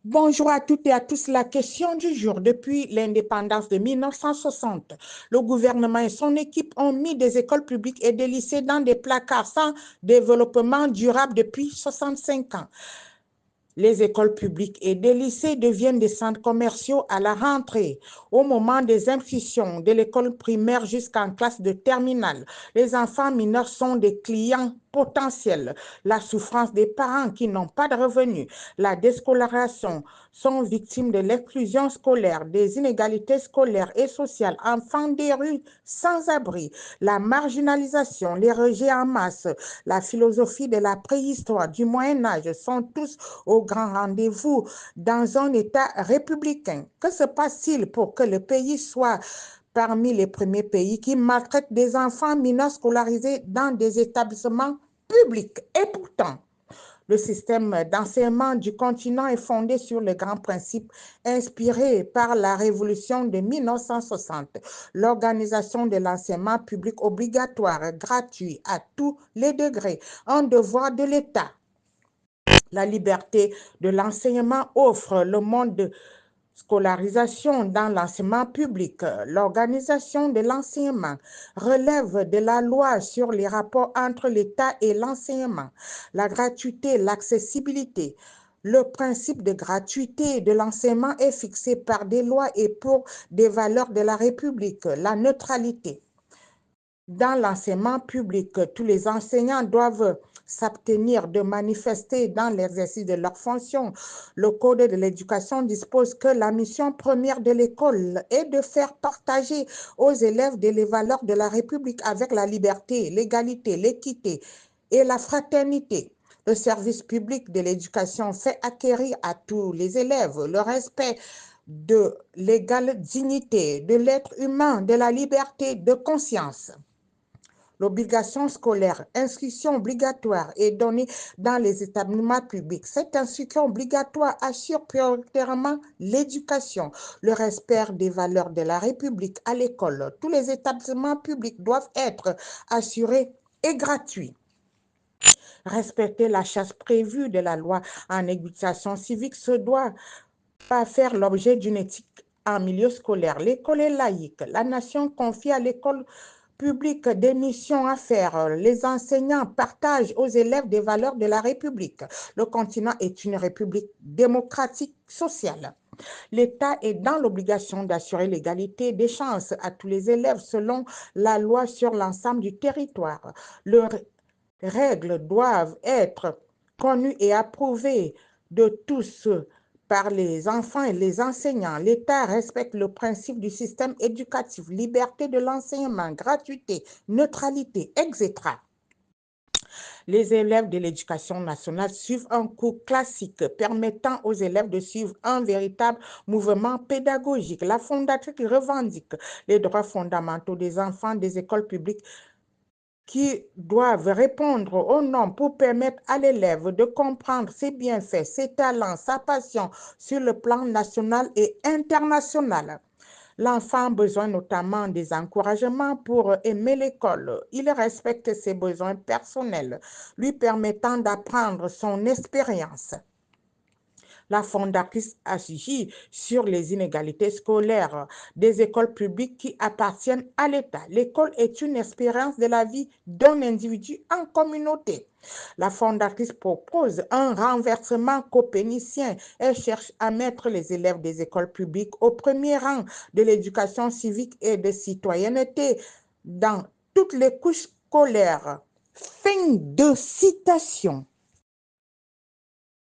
Bonjour à toutes et à tous. La question du jour. Depuis l'indépendance de 1960, le gouvernement et son équipe ont mis des écoles publiques et des lycées dans des placards sans développement durable depuis 65 ans. Les écoles publiques et des lycées deviennent des centres commerciaux à la rentrée. Au moment des inscriptions de l'école primaire jusqu'en classe de terminale, les enfants mineurs sont des clients potentiels. La souffrance des parents qui n'ont pas de revenus, la déscolarisation sont victimes de l'exclusion scolaire, des inégalités scolaires et sociales, enfants des rues sans abri, la marginalisation, les rejets en masse, la philosophie de la préhistoire, du Moyen Âge sont tous au grand rendez-vous dans un État républicain. Que se passe-t-il pour que le pays soit parmi les premiers pays qui maltraitent des enfants mineurs scolarisés dans des établissements publics? Et pourtant, le système d'enseignement du continent est fondé sur les grands principes inspirés par la révolution de 1960. L'organisation de l'enseignement public obligatoire, gratuit à tous les degrés, un devoir de l'État. La liberté de l'enseignement offre le monde de scolarisation dans l'enseignement public. L'organisation de l'enseignement relève de la loi sur les rapports entre l'État et l'enseignement. La gratuité, l'accessibilité. Le principe de gratuité de l'enseignement est fixé par des lois et pour des valeurs de la République. La neutralité. Dans l'enseignement public, tous les enseignants doivent s'abstenir de manifester dans l'exercice de leurs fonctions. Le Code de l'éducation dispose que la mission première de l'école est de faire partager aux élèves les valeurs de la République avec la liberté, l'égalité, l'équité et la fraternité. Le service public de l'éducation fait acquérir à tous les élèves le respect de l'égale dignité, de l'être humain, de la liberté de conscience. L'obligation scolaire, inscription obligatoire est donnée dans les établissements publics. Cette inscription obligatoire assure prioritairement l'éducation, le respect des valeurs de la République à l'école. Tous les établissements publics doivent être assurés et gratuits. Respecter la chasse prévue de la loi en éducation civique se doit pas faire l'objet d'une éthique en milieu scolaire. L'école est laïque. La nation confie à l'école publique des missions à faire. Les enseignants partagent aux élèves des valeurs de la République. Le continent est une république démocratique sociale. L'État est dans l'obligation d'assurer l'égalité des chances à tous les élèves selon la loi sur l'ensemble du territoire. Leurs règles doivent être connues et approuvées de tous par les enfants et les enseignants. L'État respecte le principe du système éducatif, liberté de l'enseignement, gratuité, neutralité, etc. Les élèves de l'éducation nationale suivent un cours classique permettant aux élèves de suivre un véritable mouvement pédagogique. La fondatrice revendique les droits fondamentaux des enfants des écoles publiques qui doivent répondre aux normes pour permettre à l'élève de comprendre ses bienfaits, ses talents, sa passion sur le plan national et international. L'enfant a besoin notamment des encouragements pour aimer l'école. Il respecte ses besoins personnels, lui permettant d'apprendre son expérience. La fondatrice agit sur les inégalités scolaires des écoles publiques qui appartiennent à l'État. L'école est une expérience de la vie d'un individu en communauté. La fondatrice propose un renversement copernicien. Elle cherche à mettre les élèves des écoles publiques au premier rang de l'éducation civique et de citoyenneté dans toutes les couches scolaires. Fin de citation.